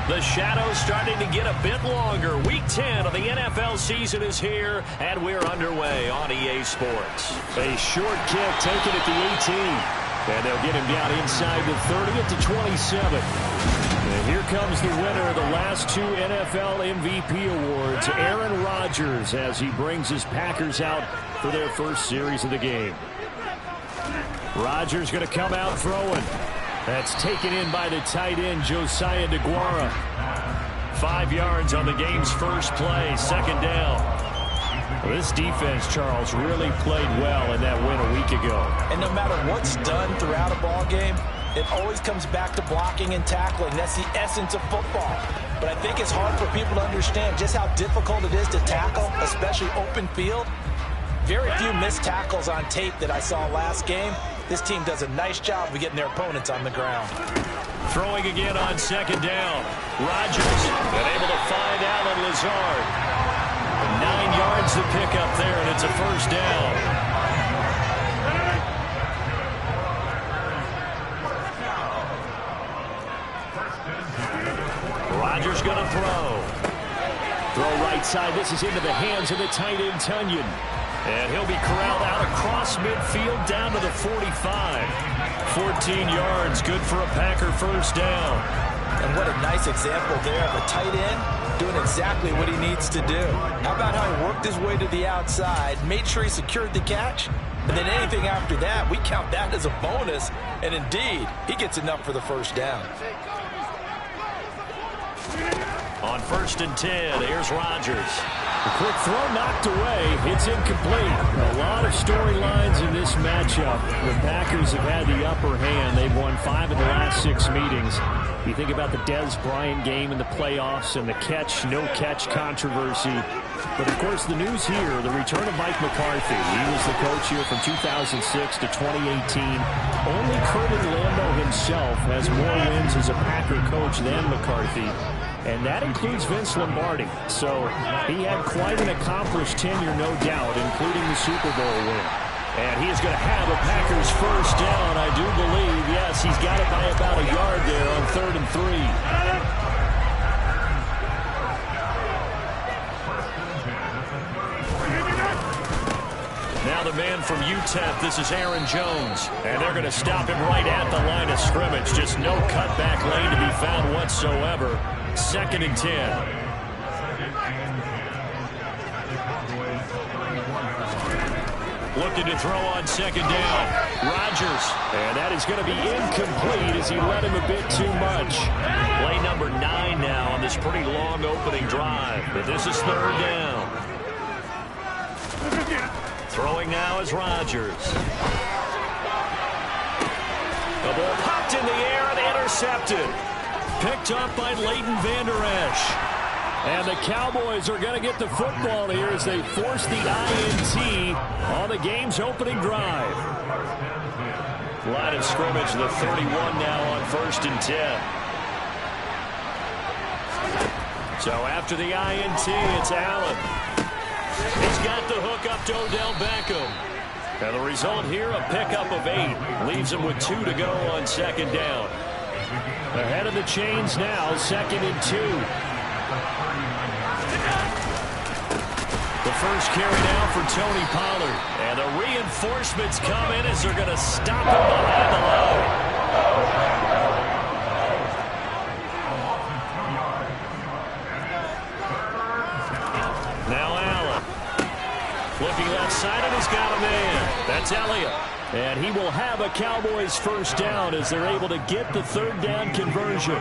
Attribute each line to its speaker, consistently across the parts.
Speaker 1: The shadow's starting to get a bit longer. Week 10 of the NFL season is here, and we're underway on EA Sports.
Speaker 2: A short kick taken at the 18. And they'll get him down inside the 30 at the 27. And here comes the winner of the last two NFL MVP awards, Aaron Rodgers, as he brings his Packers out for their first series of the game. Rodgers going to come out throwing. That's taken in by the tight end, Josiah DeGuara. 5 yards on the game's first play, second down. This defense, Charles, really played well in that win a week ago.
Speaker 3: And no matter what's done throughout a ball game, it always comes back to blocking and tackling. That's the essence of football. But I think it's hard for people to understand just how difficult it is to tackle, especially open field. Very few missed tackles on tape that I saw last game. This team does a nice job of getting their opponents on the ground.
Speaker 1: Throwing again on second down. Rodgers been able to find Allen Lazard. 9 yards to pick up there, and it's a first down. Rodgers going to throw. Throw right side. This is into the hands of the tight end, Tunyon. And he'll be corralled out across midfield down to the 45. 14 yards, good for a Packer first down.
Speaker 3: And what a nice example there of a tight end doing exactly what he needs to do. How about how he worked his way to the outside, made sure he secured the catch, and then anything after that, we count that as a bonus. And indeed, he gets enough for the first down.
Speaker 1: On 1st and 10, here's Rodgers.
Speaker 2: The quick throw knocked away. It's incomplete. A lot of storylines in this matchup. The Packers have had the upper hand. They've won 5 of the last 6 meetings. You think about the Dez Bryant game in the playoffs and the catch, no catch controversy. But, of course, the news here, the return of Mike McCarthy. He was the coach here from 2006 to 2018. Only Curtin Lambeau himself has more wins as a Packer coach than McCarthy. And that includes Vince Lombardi. So he had quite an accomplished tenure, no doubt, including the Super Bowl win. And he is going to have a Packers first down, I do believe. Yes, he's got it by about a yard there on 3rd and 3.
Speaker 1: Now the man from UTEP, this is Aaron Jones. And they're going to stop him right at the line of scrimmage. Just no cutback lane to be found whatsoever. 2nd and 10. Looking to throw on second down. Rodgers. And that is going to be incomplete as he led him a bit too much. Play number 9 now on this pretty long opening drive. But this is 3rd down. Throwing now is Rodgers. The ball popped in the air and intercepted. Picked up by Leighton Vander Esch. And the Cowboys are going to get the football here as they force the INT on the game's opening drive. Line of scrimmage, the 31 now on 1st and 10. So after the INT, it's Allen. He's got the hook up to Odell Beckham. And the result here, a pickup of 8. Leaves him with 2 to go on second down. Ahead of the chains now, 2nd and 2. The first carry now for Tony Pollard. And the reinforcements come in as they're going to stop him behind the line. Now Allen. Looking left side, and he's got a man. That's Elliott. And he will have a Cowboys first down as they're able to get the 3rd down conversion.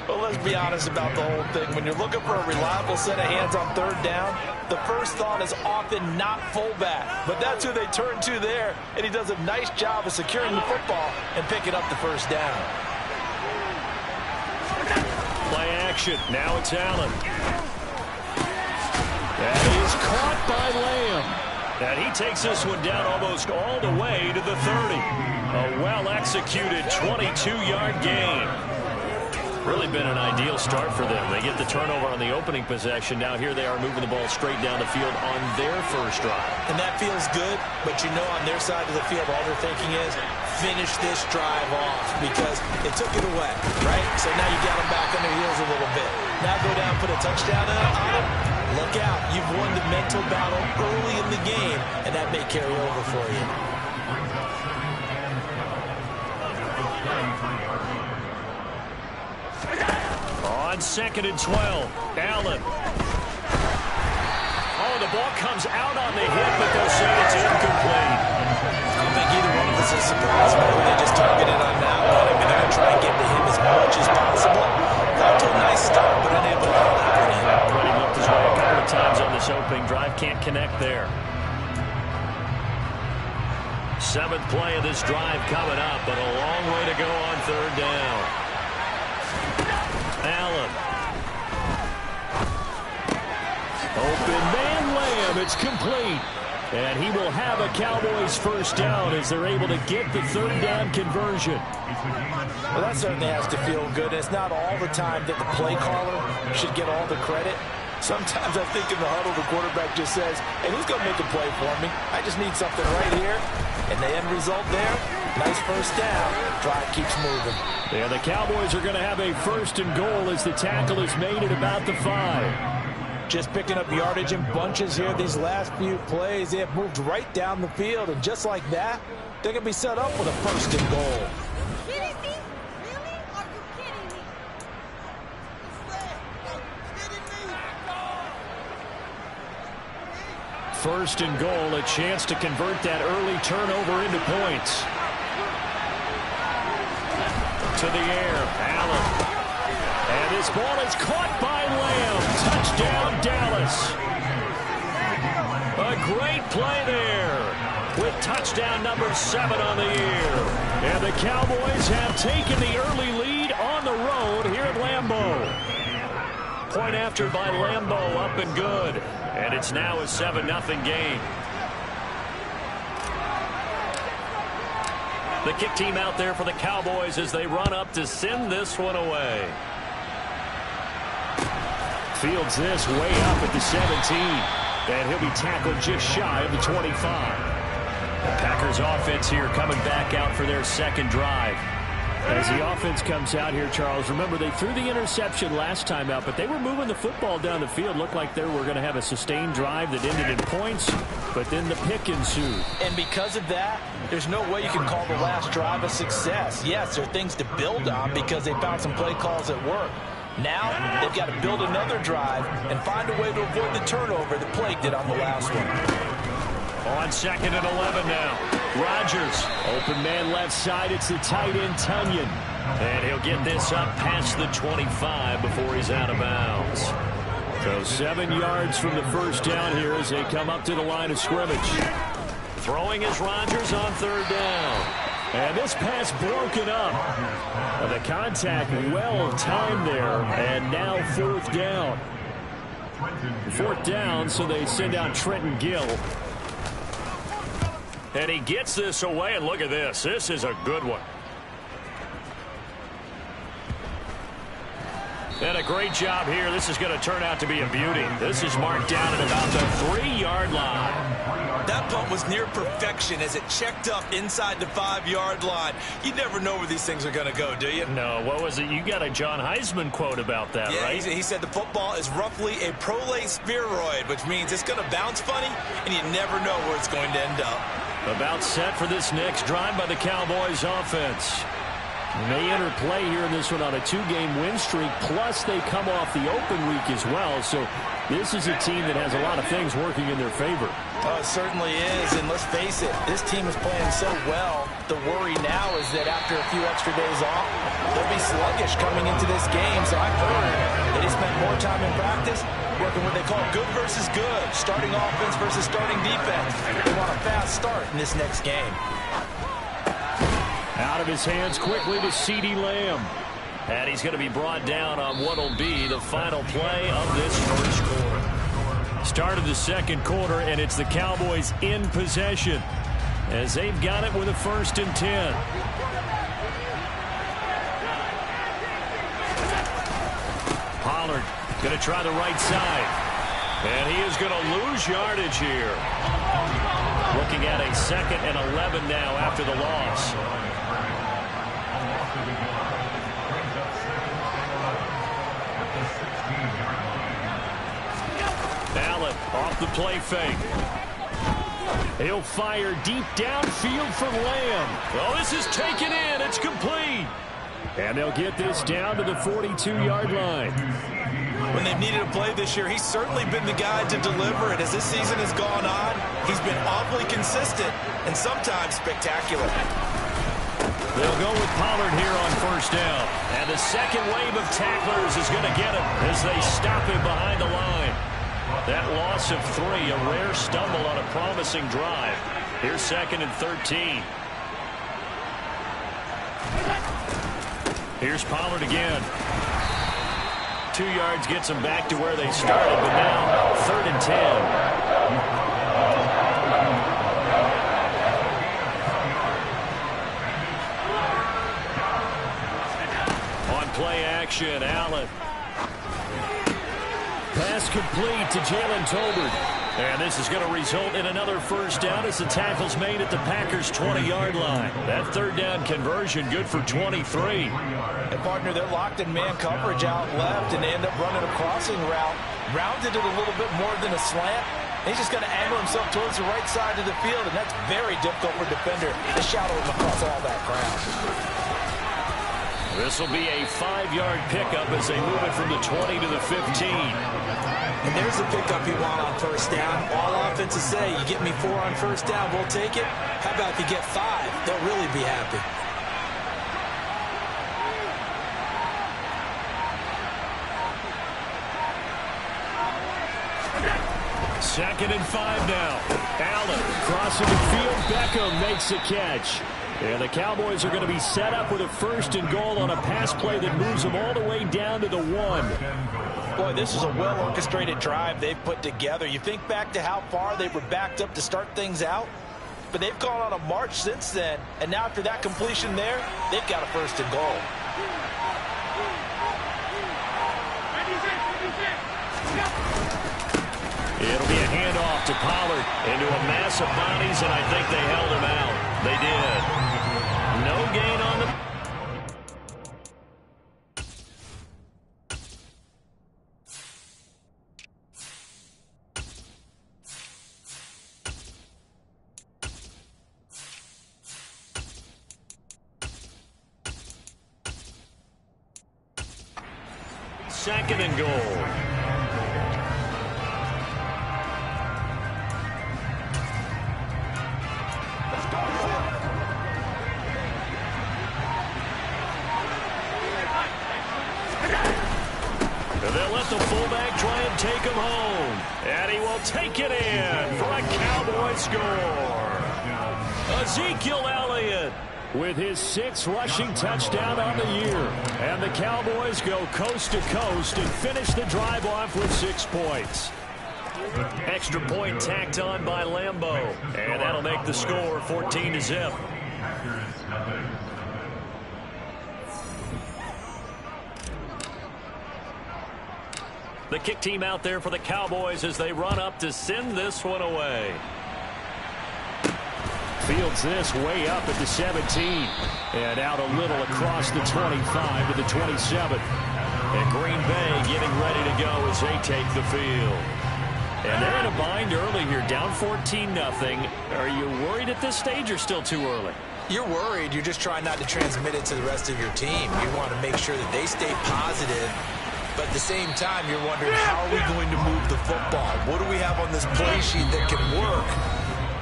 Speaker 3: Well, let's be honest about the whole thing. When you're looking for a reliable set of hands on 3rd down, the first thought is often not fullback. But that's who they turn to there, and he does a nice job of securing the football and picking up the first down.
Speaker 1: Play action. Now it's Allen. That is caught by Lamb. And he takes this one down almost all the way to the 30. A well-executed 22-yard gain. Really been an ideal start for them. They get the turnover on the opening possession. Now here they are moving the ball straight down the field on their first drive.
Speaker 3: And that feels good, but you know on their side of the field, all they're thinking is finish this drive off because it took it away, right? So now you got them back on their heels a little bit. Now go down, put a touchdown on them. Look out. You've won the mental battle early in the game, and that may carry over for you.
Speaker 1: On 2nd and 12, Allen. Oh, the ball comes out on the hit, but they'll say it's incomplete.
Speaker 3: I don't think either one of us is surprised by who they just targeted on that one. I mean, they're going to try and get to him as much as possible. Got to a nice start, but unable to happen.
Speaker 1: But he looked his way a couple of times on this opening drive. Can't connect there. 7th play of this drive coming up, but a long way to go on 3rd down. Allen. Open man Lamb. It's complete. And he will have a Cowboys first down as they're able to get the 3rd down conversion.
Speaker 3: Well, that certainly has to feel good. It's not all the time that the play caller should get all the credit. Sometimes I think in the huddle, the quarterback just says, and who's going to make a play for me? I just need something right here. And the end result there, nice first down. Drive keeps moving.
Speaker 1: Yeah, the Cowboys are going to have a 1st and goal as the tackle is made at about the 5.
Speaker 3: Just picking up yardage in bunches here these last few plays. They have moved right down the field, and just like that, they're going to be set up with a 1st and goal.
Speaker 4: Kidding me? Really? Are you kidding me?
Speaker 1: First and goal, a chance to convert that early turnover into points. To the air, Allen. And this ball is caught by Lamb. Touchdown, Dallas. A great play there with touchdown number 7 on the year. And the Cowboys have taken the early lead on the road here at Lambeau. Point after by Lambeau, up and good. And it's now a 7-0 game. The kick team out there for the Cowboys as they run up to send this one away. Fields this way up at the 17. And he'll be tackled just shy of the 25. The Packers offense here coming back out for their 2nd drive. As the offense comes out here, Charles, remember they threw the interception last time out, but they were moving the football down the field. Looked like they were going to have a sustained drive that ended in points, but then the pick ensued.
Speaker 3: And because of that, there's no way you can call the last drive a success. Yes, there are things to build on because they found some play calls that work. Now, they've got to build another drive and find a way to avoid the turnover that plagued it on the last one.
Speaker 1: On 2nd and 11 now. Rodgers, open man left side. It's the tight end, Tunyon. And he'll get this up past the 25 before he's out of bounds. So 7 yards from the first down here as they come up to the line of scrimmage. Throwing is Rodgers on 3rd down. And this pass broken up. The contact well timed there. And now 4th down. 4th down, so they send out Trenton Gill. And he gets this away, and look at this. This is a good one. And a great job here. This is going to turn out to be a beauty. This is marked down at about the 3-yard line.
Speaker 3: That punt was near perfection as it checked up inside the 5-yard line. You never know where these things are going to go, do you?
Speaker 1: No, what was it? You got a John Heisman quote about that,
Speaker 3: yeah,
Speaker 1: right?
Speaker 3: He said the football is roughly a prolate spheroid, which means it's going to bounce funny, and you never know where it's going to end up.
Speaker 1: About set for this next drive by the Cowboys offense. They enter play here in this one on a 2-game win streak, plus they come off the open week as well. So this is a team that has a lot of things working in their favor.
Speaker 3: Oh, it certainly is, and let's face it, this team is playing so well. The worry now is that after a few extra days off, they'll be sluggish coming into this game. So I've heard that he spent more time in practice working what they call good versus good, starting offense versus starting defense. They want a fast start in this next game.
Speaker 1: Out of his hands quickly to CeeDee Lamb. And he's going to be brought down on what will be the final play of this first quarter. Start of the 2nd quarter, and it's the Cowboys in possession as they've got it with a 1st and 10. Going to try the right side. And he is going to lose yardage here. Looking at a 2nd and 11 now after the loss. Allen off the play fake. He'll fire deep downfield from Lamb. Oh, this is taken in. It's complete. And they'll get this down to the 42-yard line.
Speaker 3: When they've needed a play this year, he's certainly been the guy to deliver it. As this season has gone on, he's been awfully consistent and sometimes spectacular.
Speaker 1: They'll go with Pollard here on 1st down. And the second wave of tacklers is going to get him as they stop him behind the line. That loss of 3, a rare stumble on a promising drive. Here's 2nd and 13. Here's Pollard again. 2 yards gets them back to where they started, but now 3rd and 10. On play action, Allen. Pass complete to Jalen Tolbert. And this is going to result in another 1st down as the tackle's made at the Packers' 20-yard line. That 3rd down conversion good for 23.
Speaker 3: And, partner, they're locked in man coverage out left, and they end up running a crossing route. Rounded it a little bit more than a slant. He's just going to angle himself towards the right side of the field, and that's very difficult for a defender to shadow him across all that ground.
Speaker 1: This will be a 5-yard pickup as they move it from the 20 to the 15.
Speaker 3: And there's the pickup you want on 1st down. All offenses say, you get me 4 on 1st down, we'll take it. How about if you get 5? They'll really be happy.
Speaker 1: Second and 5 now. Allen crossing the field. Beckham makes the catch. And the Cowboys are going to be set up with a 1st and goal on a pass play that moves them all the way down to the 1.
Speaker 3: Boy, this is a well-orchestrated drive they've put together. You think back to how far they were backed up to start things out, but they've gone on a march since then. And now after that completion there, they've got a 1st and goal.
Speaker 1: It'll be a handoff to Pollard into a mass of bodies, and I think they held him out. They did. No gain on the... Second and goal. They'll let the fullback try and take him home. And he will take it in for a Cowboy score. Ezekiel Elliott with his 6th rushing touchdown on the year. And the Cowboys go coast to coast and finish the drive off with 6 points. Extra point tacked on by Lambeau. And that'll make the score 14-0. The kick team out there for the Cowboys as they run up to send this one away. Fields this way up at the 17. And out a little across the 25 to the 27. And Green Bay getting ready to go as they take the field. And they're in a bind early here, down 14-0. Are you worried at this stage or still too early?
Speaker 3: You're worried. You're just trying not to transmit it to the rest of your team. You want to make sure that they stay positive. But at the same time, you're wondering, how are we going to move the football? What do we have on this play sheet that can work?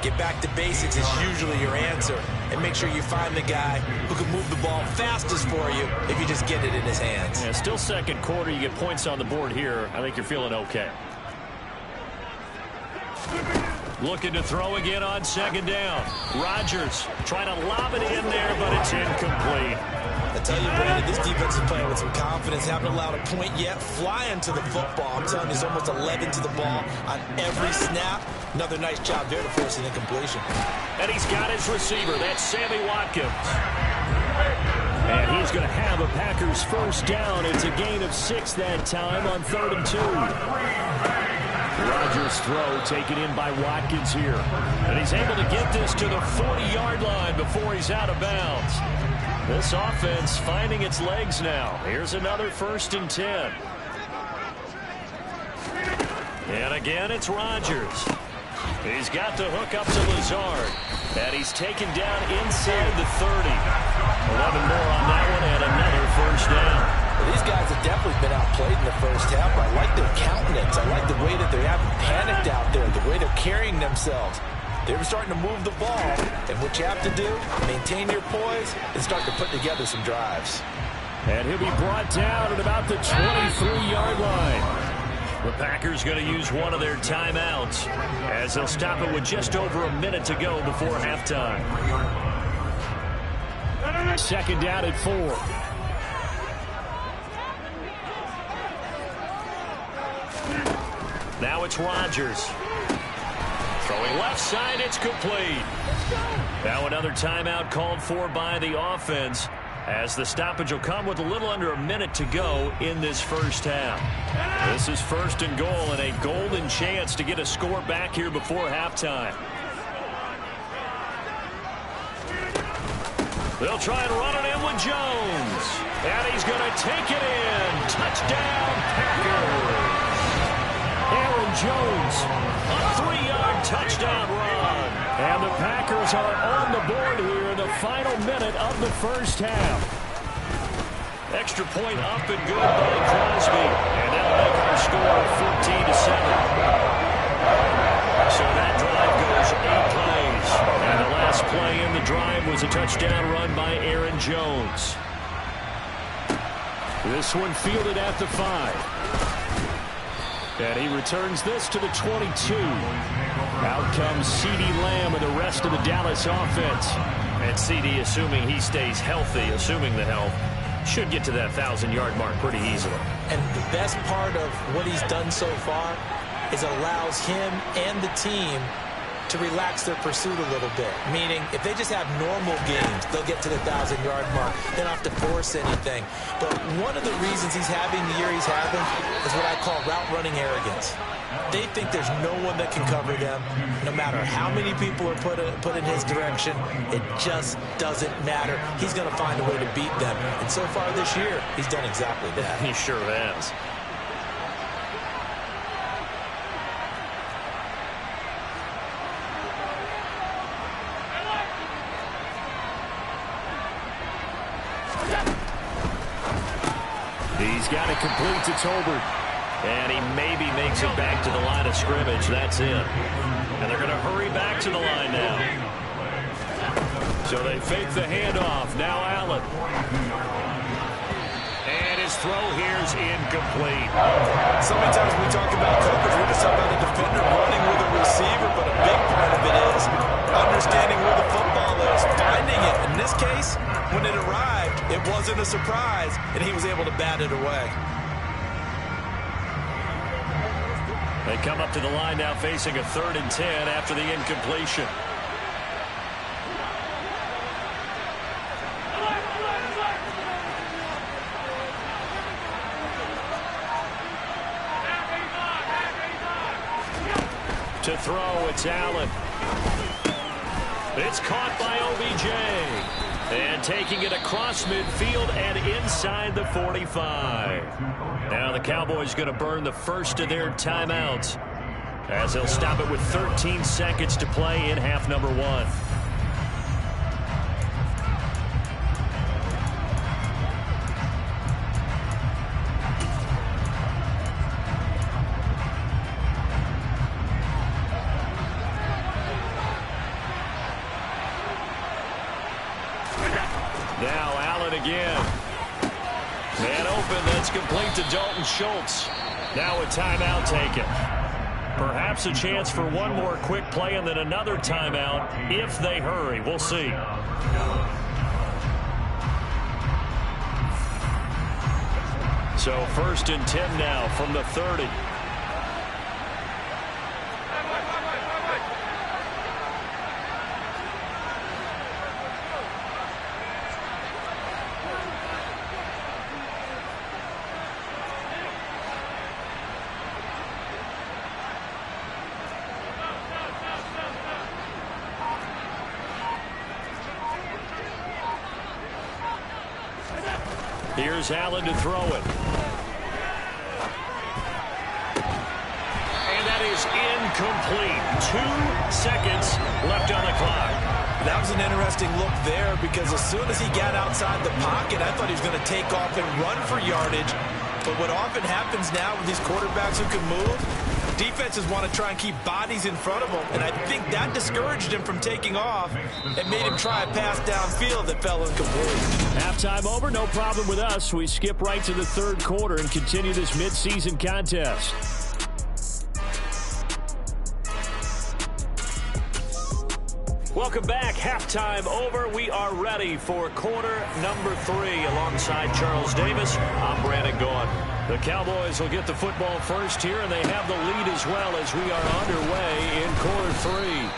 Speaker 3: Get back to basics is usually your answer. And make sure you find the guy who can move the ball fastest for you if you just get it in his hands.
Speaker 1: Yeah, still 2nd quarter. You get points on the board here. I think you're feeling okay. Looking to throw again on 2nd down. Rodgers trying to lob it in there, but it's incomplete.
Speaker 3: I tell you, Brandon, this defense is playing with some confidence. Haven't allowed a point yet. Flying to the football. I'm telling you, it's almost 11 to the ball on every snap. Another nice job there to force an incompletion.
Speaker 1: And he's got his receiver. That's Sammy Watkins.
Speaker 2: And he's going to have a Packers first down. It's a gain of 6 that time on 3rd and 2. Rodgers' throw taken in by Watkins here. And he's able to get this to the 40-yard line before he's out of bounds. This offense finding its legs now. Here's another 1st and 10. And again, it's Rodgers. He's got the hook up to Lazard. And he's taken down inside the 30. 11 more on that one and another first down.
Speaker 3: Well, these guys have definitely been outplayed in the first half, but I like their countenance. I like the way that they haven't panicked out there, the way they're carrying themselves. They're starting to move the ball, and what you have to do, maintain your poise and start to put together some drives.
Speaker 2: And he'll be brought down at about the 23-yard line. The Packers going to use one of their timeouts as they'll stop it with just over a minute to go before halftime. 2nd down at 4. Now it's Rodgers. Throwing left side, it's complete. Now another timeout called for by the offense as the stoppage will come with a little under a minute to go in this first half. This is 1st and goal and a golden chance to get a score back here before halftime. They'll try and run it in with Jones. And he's going to take it in. Touchdown, Packers. Aaron Jones, a 3-yard touchdown run. And the Packers are on the board here in the final minute of the first half. Extra point up and good by Crosby. And that'll make our score 14-7. So that drive goes 8 plays. And the last play in the drive was a touchdown run by Aaron Jones. This one fielded at the 5. And he returns this to the 22. Out comes CeeDee Lamb and the rest of the Dallas offense. And CeeDee, assuming he stays healthy, assuming the health, should get to that 1,000-yard mark pretty easily.
Speaker 3: And the best part of what he's done so far is allows him and the team to relax their pursuit a little bit. Meaning, if they just have normal games, they'll get to the 1,000-yard mark. They don't have to force anything. But one of the reasons he's having the year he's having is what I call route-running arrogance. They think there's no one that can cover them. No matter how many people are put in his direction, it just doesn't matter. He's going to find a way to beat them. And so far this year, he's done exactly that.
Speaker 2: He sure has. He's got it complete to Tolbert. And he maybe makes it back to the line of scrimmage. That's it. And they're going to hurry back to the line now. So they fake the handoff. Now Allen. And his throw here is incomplete.
Speaker 3: So many times we talk about coverage, we're just talking about a defender running with a receiver, but a big part of it is understanding where the football is, finding it. In this case, when it arrived, it wasn't a surprise, and he was able to bat it away.
Speaker 2: They come up to the line now facing a 3rd and 10 after the incompletion. To throw, it's Allen. It's caught by OBJ. And taking it across midfield and inside the 45. Now the Cowboys going to burn the first of their timeouts as they'll stop it with 13 seconds to play in half number 1. Now Allen again. Man open, that's complete to Dalton Schultz. Now a timeout taken. Perhaps a chance for one more quick play and then another timeout if they hurry. We'll see. So 1st and 10 now from the 30.
Speaker 1: Here's Allen to throw it. And that is incomplete. 2 seconds left on the clock.
Speaker 3: That was an interesting look there because as soon as he got outside the pocket, I thought he was going to take off and run for yardage. But what often happens now with these quarterbacks who can move, defenses want to try and keep bodies in front of them, and I think that discouraged him from taking off and made him try a pass downfield that fell incomplete.
Speaker 1: Halftime over, no problem with us. We skip right to the third quarter and continue this midseason contest. Welcome back. Halftime over. We are ready for quarter number 3. Alongside Charles Davis, I'm Brandon Gaudin. The Cowboys will get the football first here, and they have the lead as well as we are underway in quarter 3.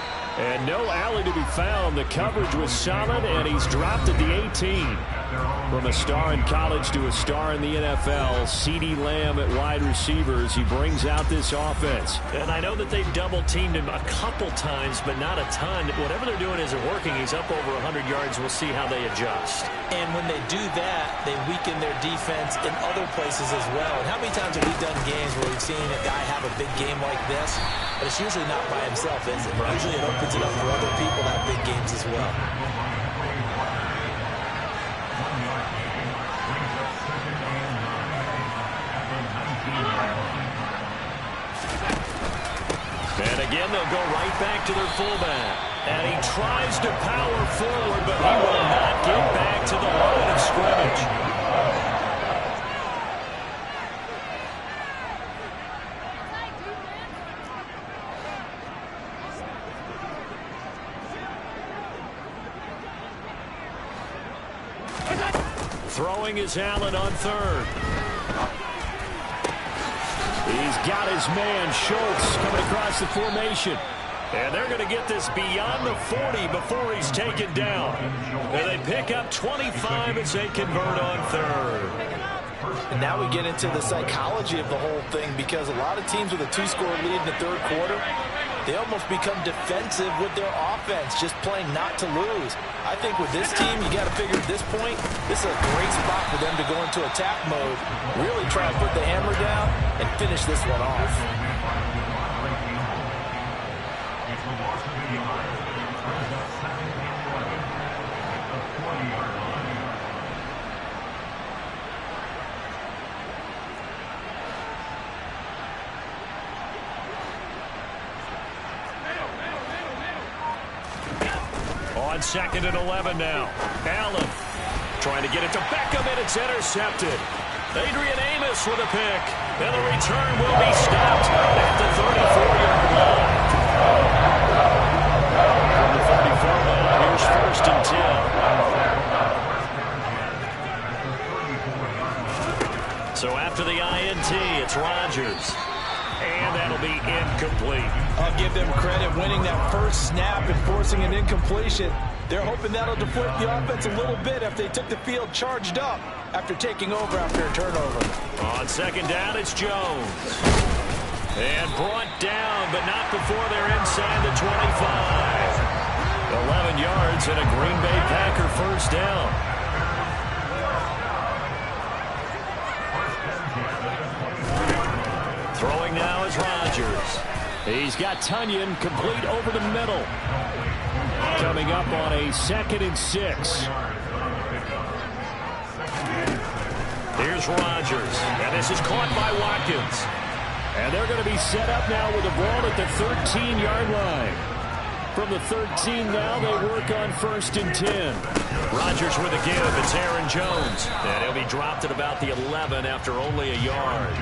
Speaker 1: And no alley to be found. The coverage was solid, and he's dropped at the 18. From a star in college to a star in the NFL, CeeDee Lamb at wide receivers. He brings out this offense. And I know that they've double-teamed him a couple times, but not a ton. Whatever they're doing isn't working. He's up over 100 yards. We'll see how they adjust.
Speaker 3: And when they do that, they weaken their defense in other places as well. And how many times have we done games where we've seen a guy have a big game like this? But it's usually not by himself, is it? Usually it opens it up for other people to have big games as well.
Speaker 1: And again, they'll go right back to their fullback. And he tries to power forward, but he will not get back to the line of scrimmage. Throwing is Allen on third. He's got his man, Schultz, coming across the formation. And they're going to get this beyond the 40 before he's taken down. And they pick up 25 as they convert on third.
Speaker 3: And now we get into the psychology of the whole thing because a lot of teams with a 2-score lead in the third quarter, they almost become defensive with their offense, just playing not to lose. I think with this team, you got to figure at this point, this is a great spot for them to go into attack mode, really try to put the hammer down and finish this one off.
Speaker 1: On 2nd and 11 now. Allen trying to get it to Beckham, and it's intercepted. Adrian Amos with a pick. And the return will be stopped at the 34-yard line. From the 34 line, here's 1st and 10. So after the INT, it's Rodgers. And that'll be incomplete.
Speaker 3: I'll give them credit winning that first snap and forcing an incompletion. They're hoping that'll deflate the offense a little bit after they took the field charged up after taking over after a turnover.
Speaker 1: On 2nd down, it's Jones. And brought down, but not before they're inside the 25. 11 yards and a Green Bay Packer first down. Throwing now is Rodgers. He's got Tunyon complete over the middle. Coming up on a 2nd and 6. Here's Rodgers. And this is caught by Watkins. And they're going to be set up now with the ball at the 13-yard line. From the 13 now, they work on 1st and 10. Rodgers with a give. It's Aaron Jones. And he'll be dropped at about the 11 after only a yard.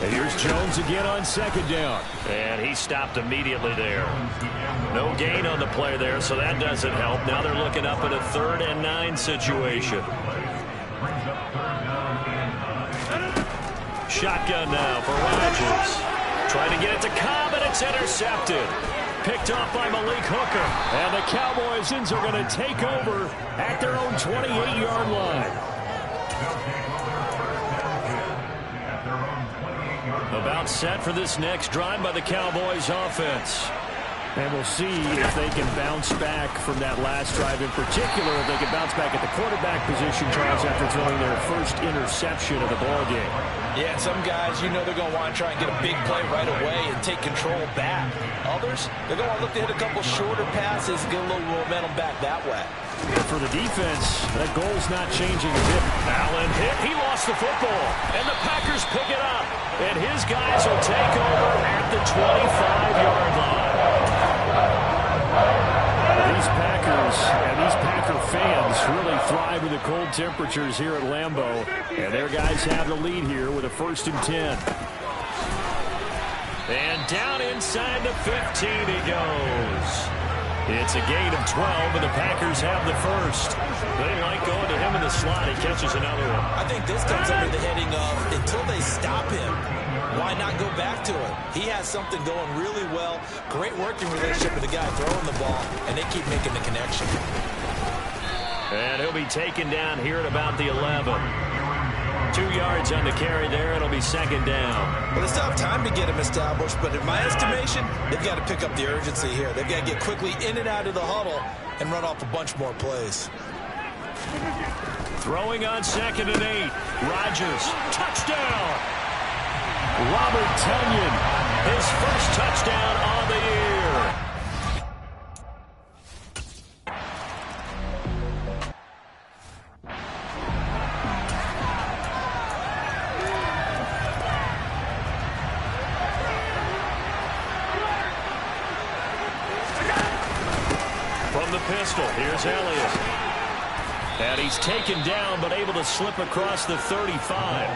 Speaker 1: And here's Jones again on 2nd down. And he stopped immediately there. No gain on the play there, so that doesn't help. Now they're looking up at a 3rd and 9 situation. Shotgun now for Rodgers. Trying to get it to Cobb, and it's intercepted. Picked off by Malik Hooker. And the Cowboys are going to take over at their own 28-yard line. About set for this next drive by the Cowboys offense.
Speaker 2: And we'll see if they can bounce back from that last drive in particular. If they can bounce back at the quarterback position, Charles, after throwing their first interception of the ballgame.
Speaker 3: Yeah, some guys, you know they're going to want to try and get a big play right away and take control back. Others, they're going to look to hit a couple shorter passes and get a little momentum back that way.
Speaker 2: For the defense, that goal's not changing a bit.
Speaker 1: Allen hit. He lost the football. And the Packers pick it up. And his guys will take over at the 25-yard line.
Speaker 2: These Packers and these Packer fans really thrive with the cold temperatures here at Lambeau. And their guys have the lead here with a 1st and 10.
Speaker 1: And down inside the 15 he goes. It's a gain of 12, and the Packers have the first. They like going to him in the slot. He catches another one.
Speaker 3: I think this comes under the heading of until they stop him, why not go back to it? He has something going really well. Great working relationship with the guy throwing the ball, and they keep making the connection.
Speaker 1: And he'll be taken down here at about the 11. 2 yards on the carry there. It'll be 2nd down.
Speaker 3: Well, they still have time to get him established, but in my estimation, they've got to pick up the urgency here. They've got to get quickly in and out of the huddle and run off a bunch more plays.
Speaker 1: Throwing on 2nd and 8. Rodgers, touchdown. Robert Tonyan, his first touchdown on the year. From the pistol, here's Elliott. And he's taken down, but able to slip across the 35.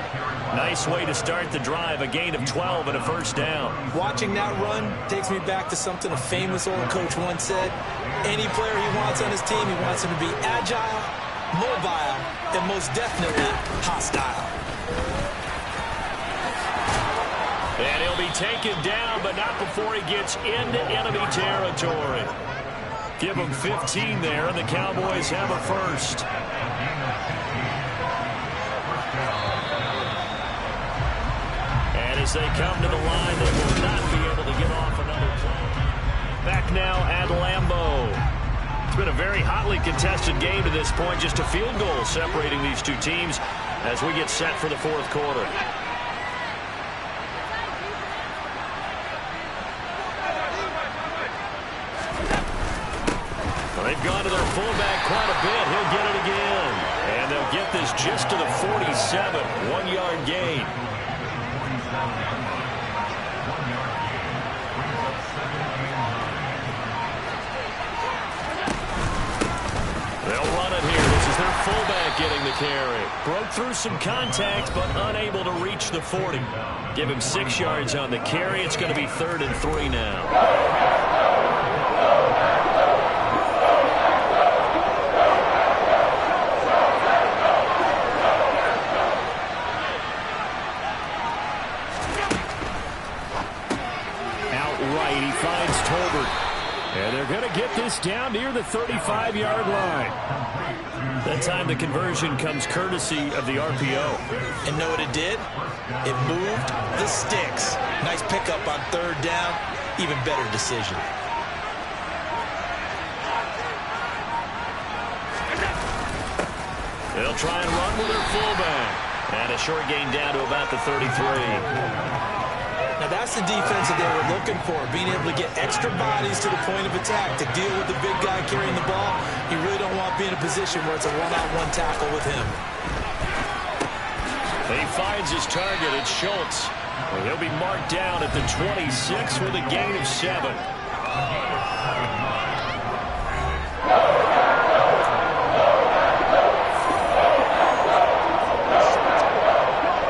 Speaker 1: Nice way to start the drive, a gain of 12 and a 1st down.
Speaker 3: Watching that run takes me back to something a famous old coach once said. Any player he wants on his team, he wants him to be agile, mobile, and most definitely hostile.
Speaker 1: And he'll be taken down, but not before he gets into enemy territory. Give him 15 there, and the Cowboys have a first. And as they come to the line, they will not be able to get off another play. Back now at Lambeau. It's been a very hotly contested game to this point. Just a field goal separating these two teams as we get set for the 4th quarter. They've gone to their fullback quite a bit. He'll get it again. And they'll get this just to the 47. 1-yard gain. They'll run it here. This is their fullback getting the carry. Broke through some contact, but unable to reach the 40. Give him 6 yards on the carry. It's going to be 3rd and 3 now. And they're going to get this down near the 35-yard line. That time the conversion comes courtesy of the RPO.
Speaker 3: And know what it did? It moved the sticks. Nice pickup on 3rd down. Even better decision.
Speaker 1: They'll try and run with their fullback. And a short gain down to about the 33.
Speaker 3: Now that's the defense that they were looking for, being able to get extra bodies to the point of attack to deal with the big guy carrying the ball. You really don't want to be in a position where it's a one-on-one tackle with him.
Speaker 1: He finds his target. It's Schultz. And he'll be marked down at the 26 with a gain of 7.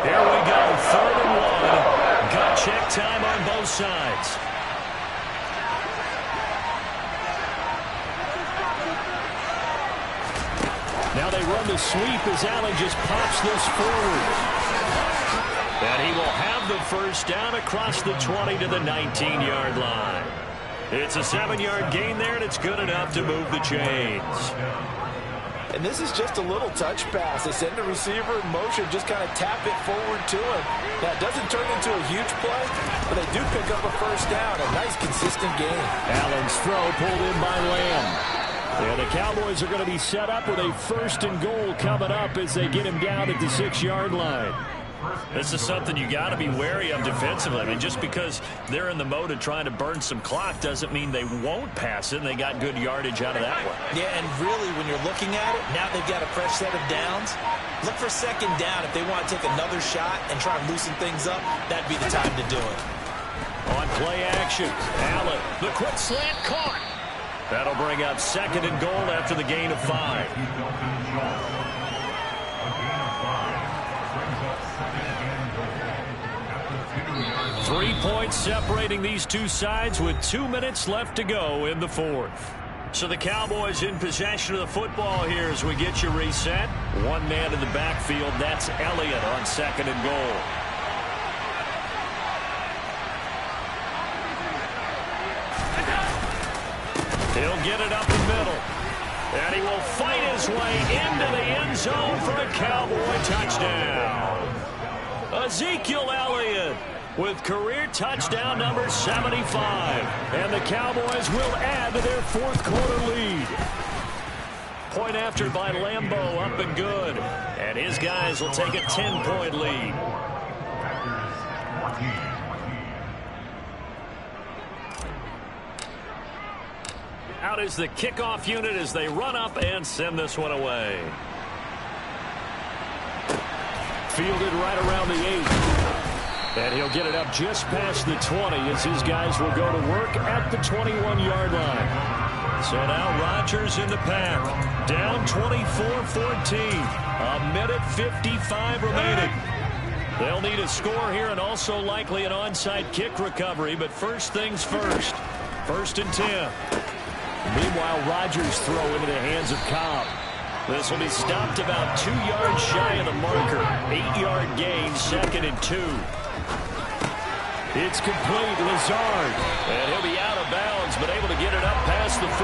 Speaker 1: Here we go, 3rd and 1. Gut check time on both sides. Now they run the sweep as Allen just pops this forward. And he will have the first down across the 20 to the 19-yard line. It's a 7-yard gain there, and it's good enough to move the chains.
Speaker 3: And this is just a little touch pass. They send the receiver in motion, just kind of tap it forward to him. Now, it doesn't turn into a huge play, but they do pick up a first down. A nice, consistent game.
Speaker 1: Allen's throw pulled in by Lamb. Yeah, the Cowboys are going to be set up with a 1st and goal coming up as they get him down at the 6-yard line.
Speaker 2: This is something you got to be wary of defensively. I mean, just because they're in the mode of trying to burn some clock doesn't mean they won't pass it, and they got good yardage out of that one.
Speaker 3: Yeah, and really, when you're looking at it, now they've got a fresh set of downs. Look for 2nd down if they want to take another shot and try and loosen things up. That'd be the time to do it.
Speaker 1: On play action, Allen, the quick slant caught.
Speaker 2: That'll bring up 2nd and goal after the gain of 5.
Speaker 1: 3 points separating these two sides with 2 minutes left to go in the 4th.
Speaker 2: So the Cowboys in possession of the football here as we get you reset.
Speaker 1: One man in the backfield, that's Elliott on 2nd and goal. He'll get it up the middle. And he will fight his way into the end zone for a Cowboy touchdown. Ezekiel Elliott with career touchdown number 75. And the Cowboys will add to their 4th quarter lead. Point after by Lambeau, up and good. And his guys will take a 10-point lead. Out is the kickoff unit as they run up and send this one away. Fielded right around the 8. And he'll get it up just past the 20 as his guys will go to work at the 21-yard line. So now Rodgers in the pack. Down 24-14. A minute 55 remaining. They'll need a score here and also likely an onside kick recovery. But first things first. 1st and 10. Meanwhile, Rodgers' throw into the hands of Cobb. This will be stopped about 2 yards shy of the marker. 8-yard gain, 2nd and 2. It's complete, Lazard. And he'll be out of bounds, but able to get it up past the 45.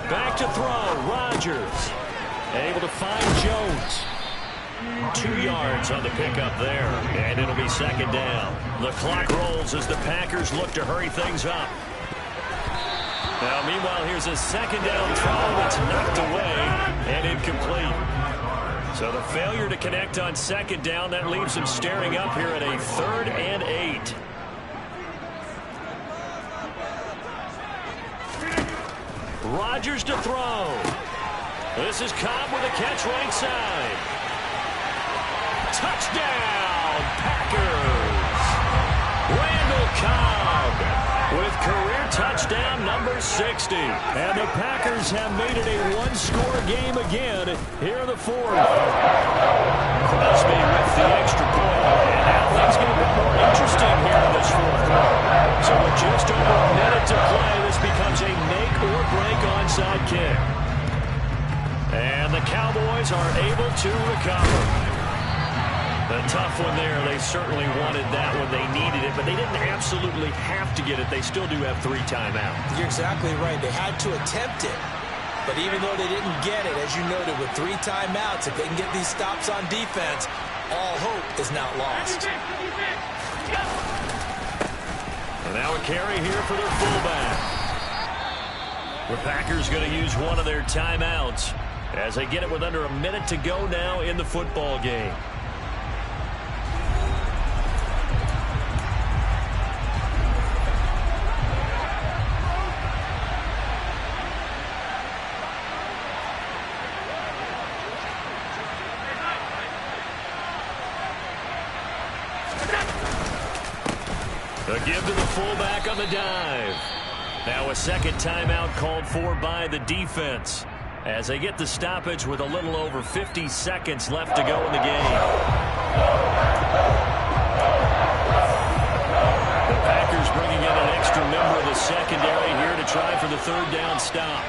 Speaker 1: Back to throw, Rodgers. Able to find Jones. 2 yards on the pickup there, and it'll be 2nd down. The clock rolls as the Packers look to hurry things up. Now, meanwhile, here's a 2nd down throw that's knocked away and incomplete. So the failure to connect on 2nd down, that leaves them staring up here at a 3rd and 8. Rodgers to throw. This is Cobb with a catch right side. Touchdown, Packers! Randall Cobb with career touchdown number 60. And the Packers have made it a 1-score game again here in the 4th. Crosby with the extra point. And now things get a bit more interesting here in this 4th quarter. So with just over a minute to play, this becomes a make-or-break onside kick. And the Cowboys are able to recover. A tough one there. They certainly wanted that when they needed it, but they didn't absolutely have to get it. They still do have 3 timeouts.
Speaker 3: You're exactly right. They had to attempt it. But even though they didn't get it, as you noted, with 3 timeouts, if they can get these stops on defense, all hope is not lost.
Speaker 1: And now a carry here for their fullback. The Packers going to use one of their timeouts as they get it with under a minute to go now in the football game. A give to the fullback on the dive. Now a 2nd timeout called for by the defense as they get the stoppage with a little over 50 seconds left to go in the game. The Packers bringing in an extra member of the secondary here to try for the 3rd down stop.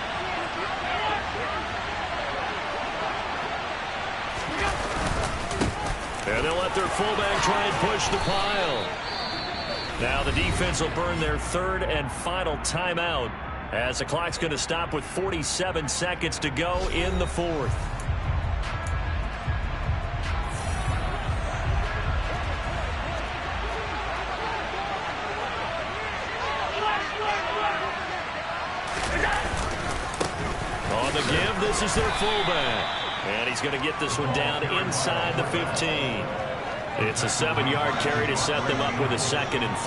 Speaker 1: And they'll let their fullback try and push the pile. Now the defense will burn their third and final timeout as the clock's going to stop with 47 seconds to go in the fourth. On the give, this is their fullback. And he's going to get this one down inside the 15. It's a 7-yard carry to set them up with a 2nd and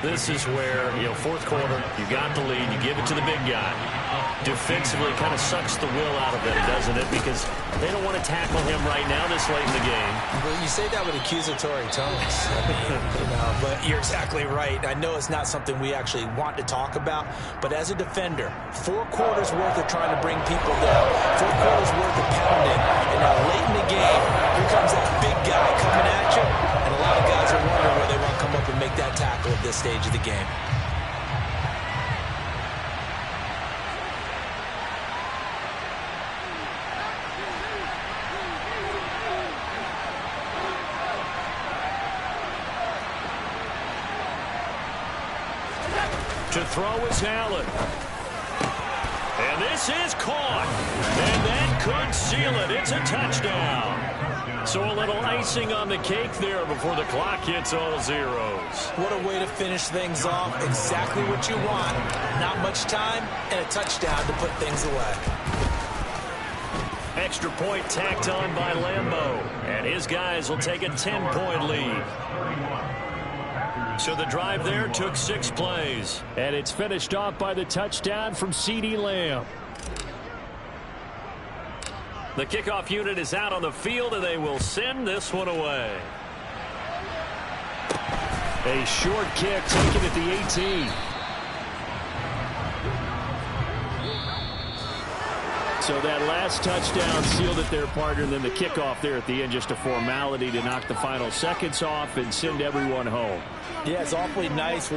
Speaker 1: 3. This is where, fourth quarter, you got the lead, you give it to the big guy. Defensively kind of sucks the will out of them, doesn't it? Because they don't want to tackle him right now this late in the game.
Speaker 3: Well, you say that with accusatory tones. But you're exactly right. I know it's not something we actually want to talk about, but as a defender, 4 quarters worth of trying to bring people down, 4 quarters worth of pounding, and now late in the game, here comes that big guy coming at you, and a lot of guys are wondering where they want to come up and make that tackle at this stage of the game.
Speaker 1: To throw is Allen. And this is caught. And that could seal it. It's a touchdown. So a little icing on the cake there before the clock hits all zeros.
Speaker 3: What a way to finish things off. Exactly what you want. Not much time and a touchdown to put things away.
Speaker 1: Extra point tacked on by Lambeau. And his guys will take a 10-point lead. So the drive there took 6 plays.
Speaker 2: And it's finished off by the touchdown from CeeDee Lamb.
Speaker 1: The kickoff unit is out on the field, and they will send this one away.
Speaker 2: A short kick taken at the 18. So that last touchdown sealed it there, partner, and then the kickoff there at the end, just a formality to knock the final seconds off and send everyone home.
Speaker 3: Yeah, it's awfully nice when